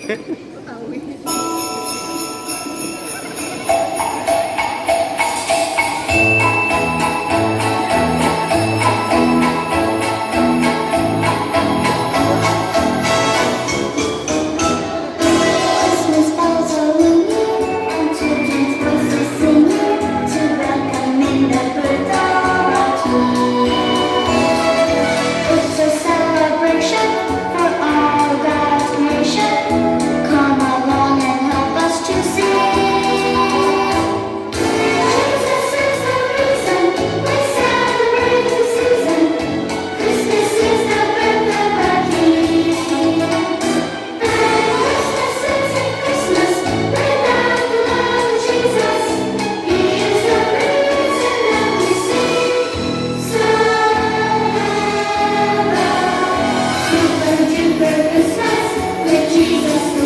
Christmas bells are ringing and children's voices singing to welcome in the birth of our King. It's a celebration for all God's creation. Come along and help us to sing. Jesus is the reason we celebrate the season. Christmas is the birth of our King. Christmas isn't Christmas without the love of Jesus. He is the reason that we sing. Super duper Christmas with Jesus.